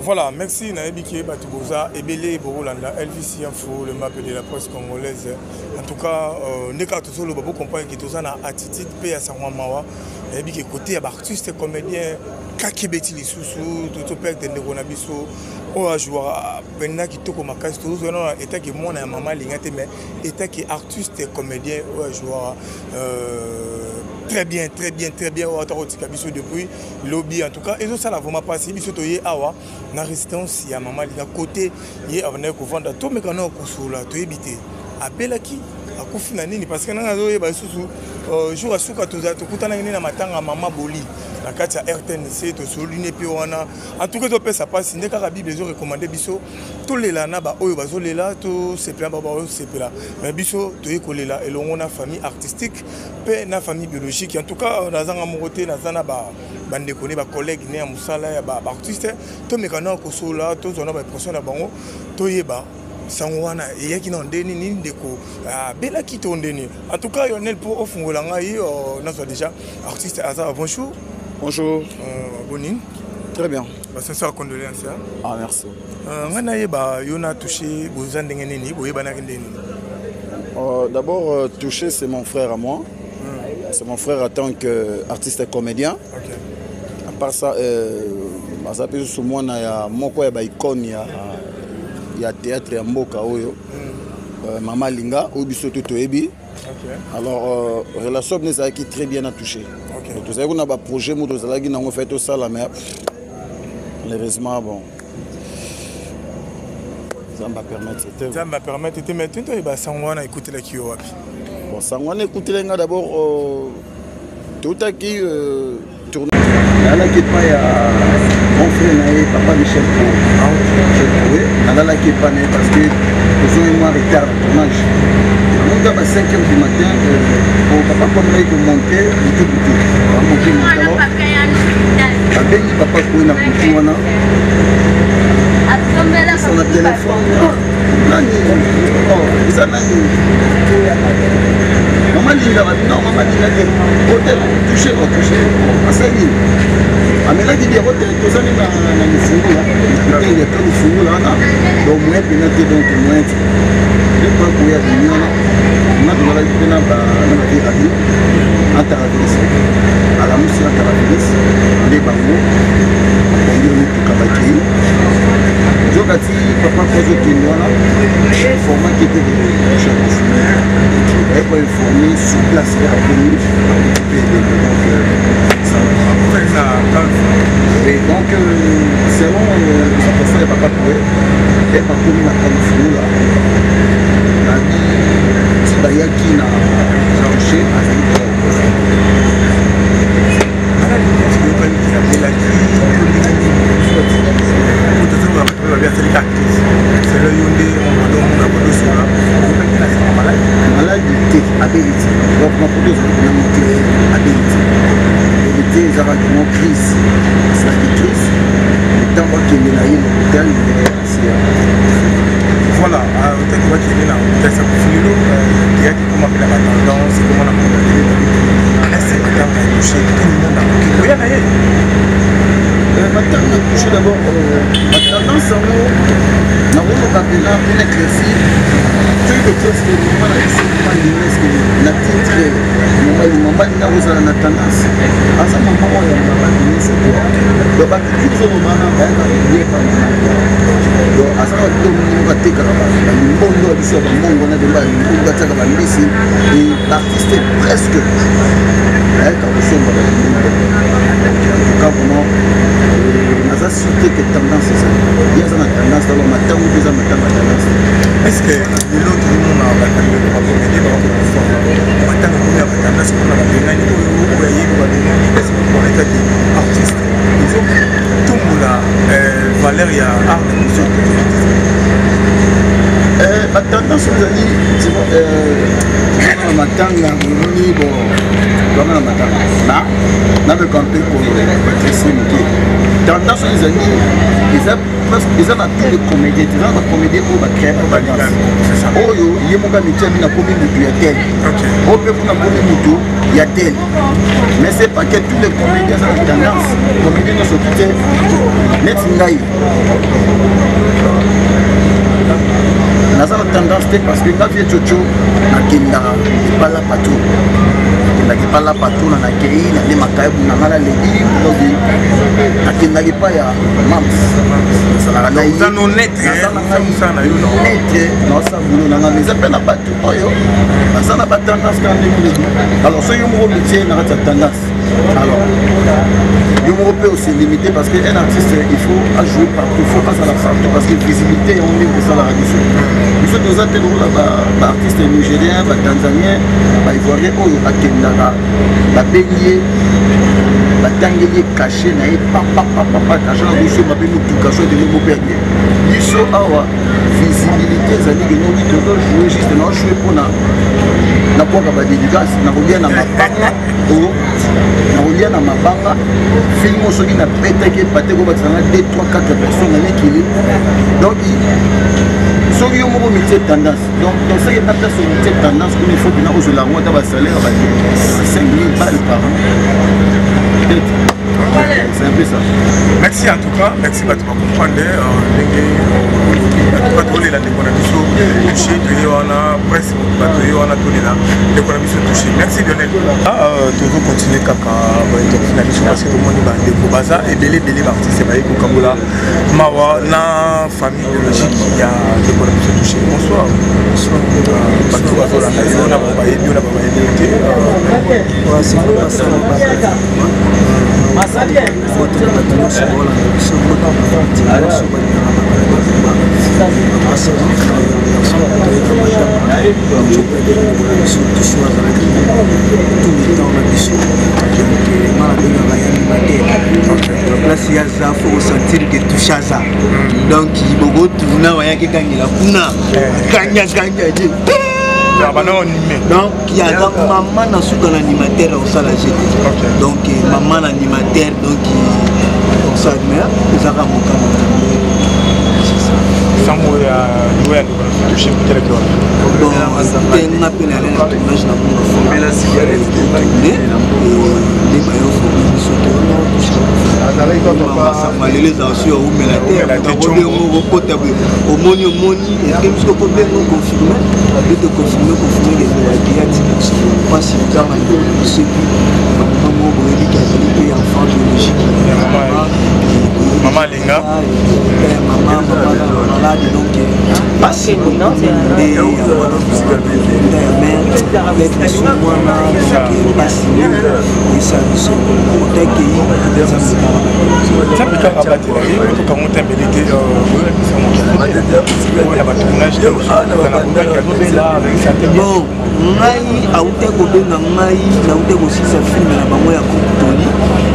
Voilà, merci Naebiki Batouboza, Ebele Borolanda, LVC Info, le map de la presse congolaise. En tout cas, Neka Tosolo Babo comprend que tout ça a attitude paix à Saint Mawa. Naebiki côté artiste comédien, Kakibeti les sous-sous, tout père de Neronabiso, ou joueur Benna qui toque au Makas, tout ça, état qui mon à maman l'ingate, mais état qui artiste comédien, ou joueur. Très bien, depuis lobby en tout cas. Et ça, là, vraiment passé. Il y a une résistance, il y a maman, il y a côté, il y a un vendre tout, mais quand on a un coup là, tu es habité. À Belaki, à Koufinani, parce que nous avons jour à Souka, tu as un matin à maman Boli. La carte à RTNC, tu as souligné, puis on a. En tout cas, ça passe. Il n'y a qu'à Bible, ils ont recommandé Bisso. Tous les lana, oh, ils ont là, tous ces plans, c'est là. Mais Bisso, tu es collé là. Et on a famille artistique, puis une famille biologique. En tout cas, on a un amoureux, on a un collègue, on a un moussala, un artiste. Tous les canaux, là, tous on a une pression là-bas. Tu es bas. Sangwana et qui n'ont donné ni déco bela qui t'ont donné en tout cas on est pour offrir on a déjà artiste Azar. Bonjour. Bonjour. Bonine. Très bien. C'est ça condoléances. Ah merci. On a touché d'abord touché c'est mon frère à moi. C'est mon frère en tant qu'artiste et comédien. Okay. À part ça ça peut sur moi il y a mon quoi icône il y a théâtre à Mboka oyo Mama Linga ou bisoto toebi. Alors relation ça qui très bien à toucher. Donc vous savez qu'on a un projet nous allons nous fait tout ça la mais malheureusement bon ça m'a permettre de maintenant et bah Sangwana écouter la Kio wapi. Bon Sangwana écouter les gars d'abord tout à qui tourner là qui pas mon frère papa Michel Nala qui pas parce que nous avons un retard de tournage. Nous avons 5h du matin pour papa comme là de monter tout. On va monter mon salon. Avec papa pour une couture sur le téléphone. Vous avez maman dit non maman dit hôtel touché. Mais qui dit hôtel tout ça dans le fourneau là. Il y a tout le fourneau là. Donc moi pénalité donc moi. Je crois qu'il y a des millions là. On a de la vie dans la vie à vie. À Taravis. À la mousse à Taravis. Les bambous. On dit on est tout cabaki. Je crois que papa pose qui nous là. Format qui était de chef. Et pour informer sur place à venir. Et donc, selon sa personne, papa pouvait être parcouru la Californie là. La vie, si Baya qui n'a touché à cette maladie, habilité. Donc, ma photo, c'est habilité. Ils avaient une crise, c'est une crise. Le temps qu'il est là, il est voilà, tu vois qu'il est là, ça fait le il y a comment la tendance, comment la tendance. Est-ce que tu as touché tout le monde à la maintenant, on a touché d'abord la tendance en haut. Nous avons un éclairci. Tout le texte que nous avons ici, la titre, nous avons la tendance. À ce moment où il y a c'est quoi? Donc, tout ce moment là, il y a donc, à ce moment où nous avons été et l'artiste est presque cité que tendance c'est ça. Il y a une tendance dans le matin ou deux matin tendance. Est-ce que l'autre monde a battu le comédie dans le fond? Matin on a tendance pour la gagner ou voyez ou est-ce que pour l'état artiste ils ont tout le monde Valéria art de musique. La tendance, vous avez dit, matanga, na me campé pour tendance les amis ils ont tous les comédiens ils ont des comédiens pour créer une tendance oh yo yemoka métier na komi mutu ya tel oh pe pour na komi mutu ya tel mais c'est pas que tous les comédiens ont une tendance comédiens ne s'occupent net ngai na ça tendance parce que quand vieux chocho na kinda pas la patou pas la patron na kei na le makabu na ngala le di lobi akindaki pa ya mams sala na ça non net ça na yo net no sa bulu na ngamiza pe na batu oyo ça na tendance quand même alors ce yo mo métier na tendance alors yo mo peut aussi limiter parce que un artiste il faut jouer partout il faut pas à la partout parce que visibilité on est que ça la radio il faut nous attendre là artiste nigérien tanzanien ivoirien oyo akenda la baignée la tanguée cachée na papa caché na biso ma bemu tukaso de mo perdre biso awa visibilité zali que nous devons jouer juste na jouer pour na kwa ba dédicace na kolia na mabanga o na kolia na mabanga film soki na peteke pate ko batana 2 3 4 personnes na l'équilibre donc soki yo moko métier tendance donc ça y est pas sur métier tendance il faut que na ko la moitié ba salaire ba 5000 balles par an c'est un peu ça. Merci en tout cas, merci pour comprendre. Merci Lionel. Toujours continuer kaka finalisation parce que tout le monde va découvrir et belé artiste va écouter Kambola Mawa na famille biologique il y a des problèmes se toucher. Bonsoir. Bonsoir. Bato bato la maison na ba yebi na ba yebi. Ouais, c'est pas ça. Donc il y a maman dans sous dans l'animateur au salon donc maman l'animateur donc on s'admire les arabes sans mourir ouais toucher peut-être que bon on appelle à la tournage na pour la cigarette les maillots les anciens ou mais la terre au moni est-ce que vous pouvez nous confirmer de confirmer les pas si vous avez ce qui enfant biologique maman Linga maman donc pas si non c'est bon ngai aute kobenga ngai naute kosisa filme na bango ya Koptoli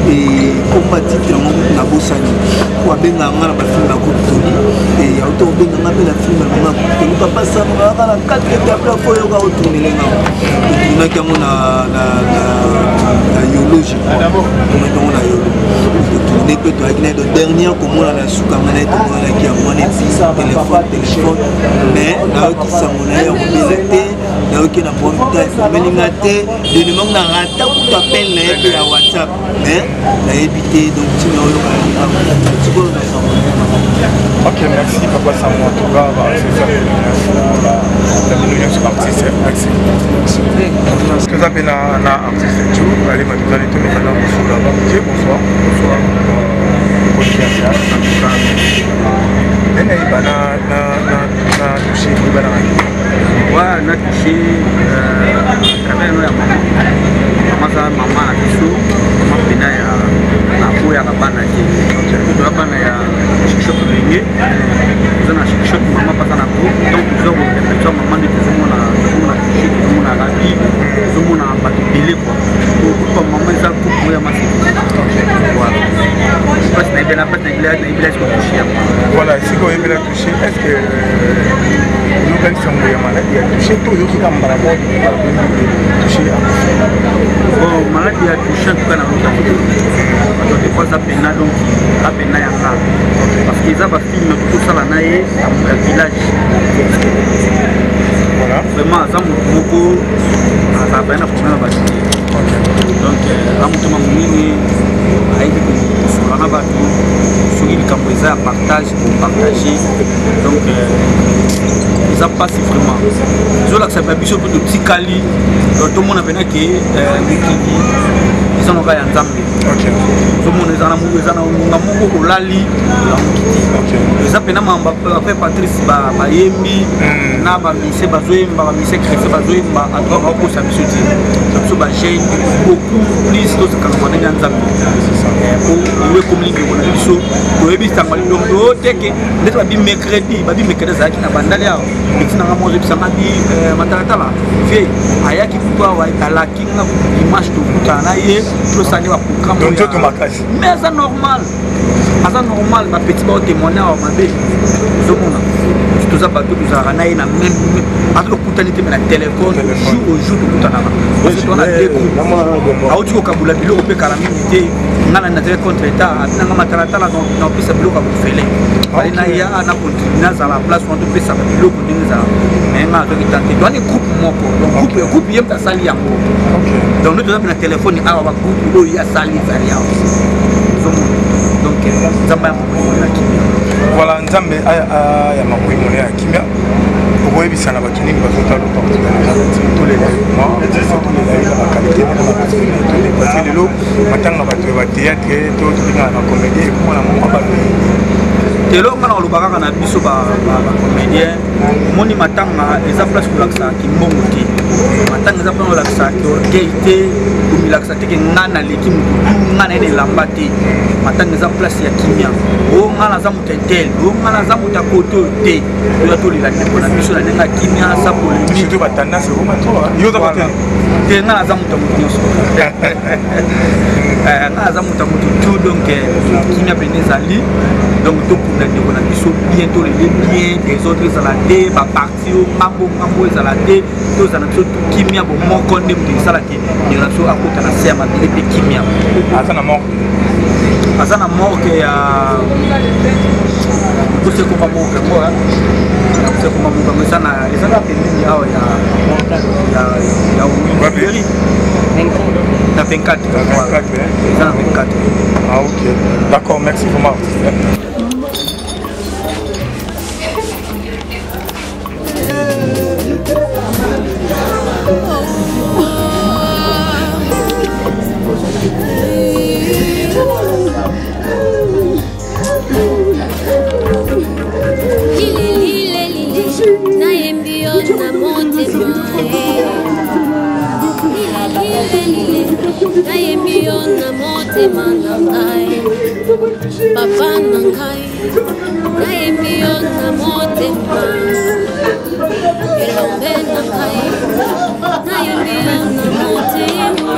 et komba titre na bosani kwa benga nga na bafilme ya Koptoli et aute kobenga nga na filme na bango ya Koptoli papa sanga na 4 tabla foyo ka otourner nga na kango na biologie on a tourner peut être avec de dernière comme on a la souka manette on a qui a moins téléphone mais na qui ça mon air mobilité na qui na bon temps melingate de numéro na rata pour t'appel na et à WhatsApp mais na éviter donc tu me ok merci papa Samuel en tout cas c'est ça la million sur artiste merci que ça peine na artiste tu allez maintenant les tourner maintenant sur la banque bonsoir na touché travers ya mama na biso mama pena ya na ko ya bana te to bana ya shop lenge zona shop mama pata na ko donc zo ko mama de zo na touché zo na rabi zo na batu belé quoi ko mama za ko ya masi voilà parce que na bela ko touché voilà si ko bela touché est-ce que opère sango ya maladie ya touché to yoki kama par rapport touché bon maladie ya touché en tout cas na donc des fois ça pena donc a pena ya ça parce que ça va film tout ça là na village voilà vraiment ça beaucoup ça va na problème ba donc amutuma munini aide sur na ba sur il campoisa partage pour partager donc ça passe vraiment je là que ça va biso pour petit cali tout le monde a venu que ils sont encore en Zambie ok tout le monde est en Mungamugo Lali ok ça pena mamba après Patrice ba yembi na ba mise bazoemba ba mise créer bazoemba à trois ko ça biso ti ça ba jeune beaucoup plus d'autres quand on est en Zambie pour le communiquer on a biso to ebi tangali donc do teke ndeta ba mercredi za kina bandali yao itina ngamo zo bisanga bi matalatala vie ayaki kutwa wa alaki na dimanche to kutana ye to sani wa programme donc tout makasi mais ça normal ma petit ba témoigner wa mabe zomona tout ça bateau tout ça na ina même atlo kutani te na téléphone jour au jour to kutana parce que on a des auti ko kabula bilo pe kala minute ngana na tele contre état na matalatala na pisa bilo ka bufele bali na ya na continue za la place on peut ça bilo ko dinza mais ma to kitante to ani groupe moko donc groupe yem ta sali yango donc nous devons na téléphone awa ba groupe o ya sali zaria donc zamba ya kimia voilà nzambe ya makoi mone ya kimia okoyebisa na bato nini bazotala tous les mois la qualité parce que lelo matanga bato ya bathéâtre to tolingana na comédie ekomona moko bato telo ngana olobaka kana biso ba comédien moni matanga eza place kolakisa kimbongo te matanga eza place kolakisa orgueil te komilakisa te ke ngana leki mutu ngana ene elamba te matanga eza place ya kimia o ngana aza moto etel o ngana aza moto akoto te toya tolela ndeko na biso na ndenge ya kimia asa polémique surtout batendance yo oza kote te ngana aza moto moto nyonso ngana aza moto moto tu donc kimia pene ezali donc tokunda ndeko na biso bien tolele bien les autres ezala te baparti o ngambo ezala te tozala biso kimia bomoko nde moto esalaki ndeko biso akota na se ya mabele mpe kimia aza na morke ya kosekoma morke yango kosekoma morke yango ezana pembeni awa ya waberi na 24 eza na 24 ah ok d'accord merci vraiment Papa nangai, naembio na motema, elombe nangai, naembio na motema,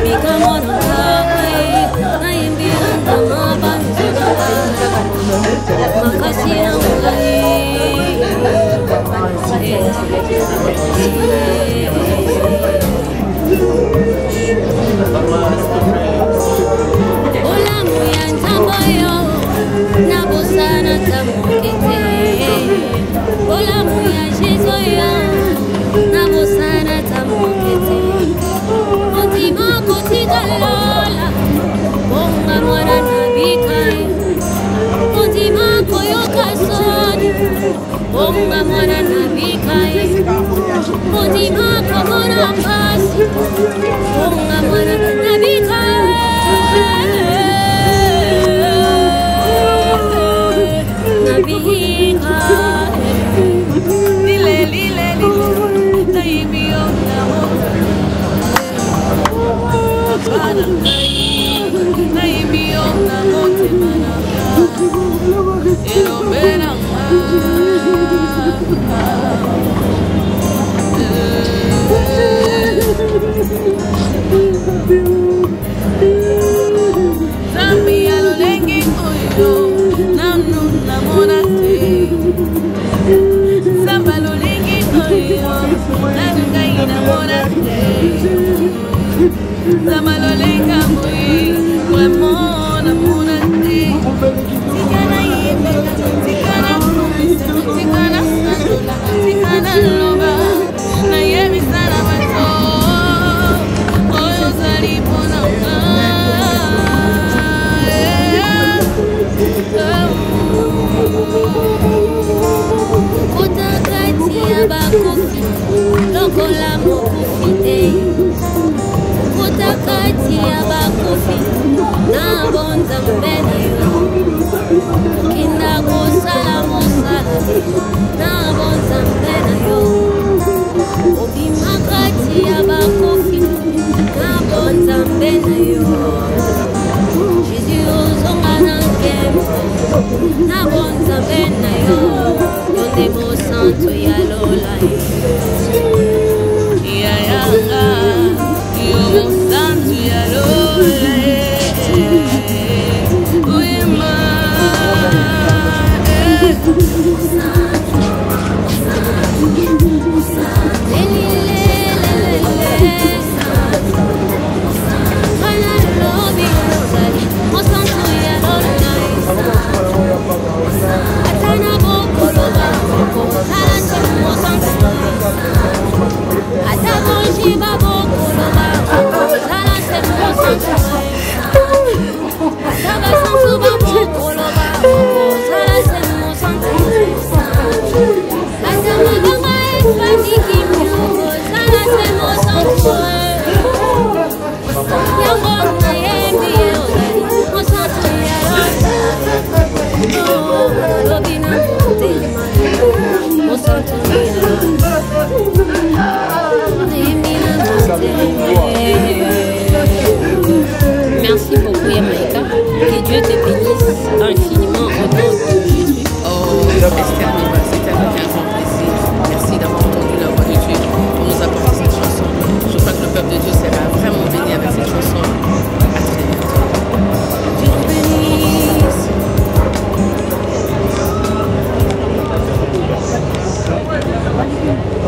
bikamo nangai, naembio na mabanzo nangai, makasi nangai. Bonga mwana na bikai, mudima kamora pasi. Bonga mwana na bikai, na bikai. Lile lile lile, na ibio na mwana na ibio na mote manaka. Ero bena. Zambi alolengi oyo nanu namonate Merci beaucoup Yamaïka, que Dieu te bénisse infiniment au nom de Jésus. Oh, Esther Niba, c'était avec un grand plaisir. Merci d'avoir entendu la voix de Dieu pour nous apporter cette chanson. Je crois que le peuple de Dieu sera vraiment béni avec cette chanson. À très bientôt.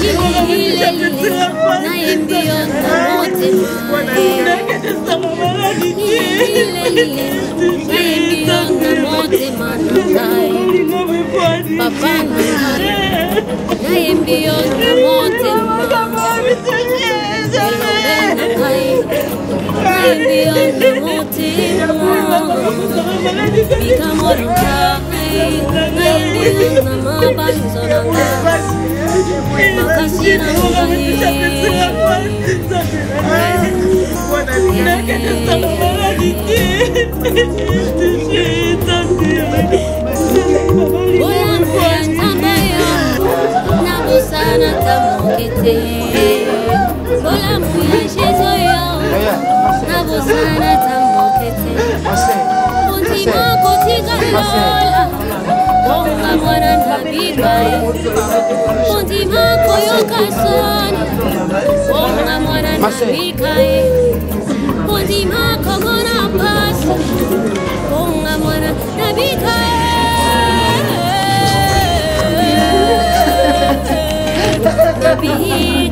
Dieu te bénisse. Be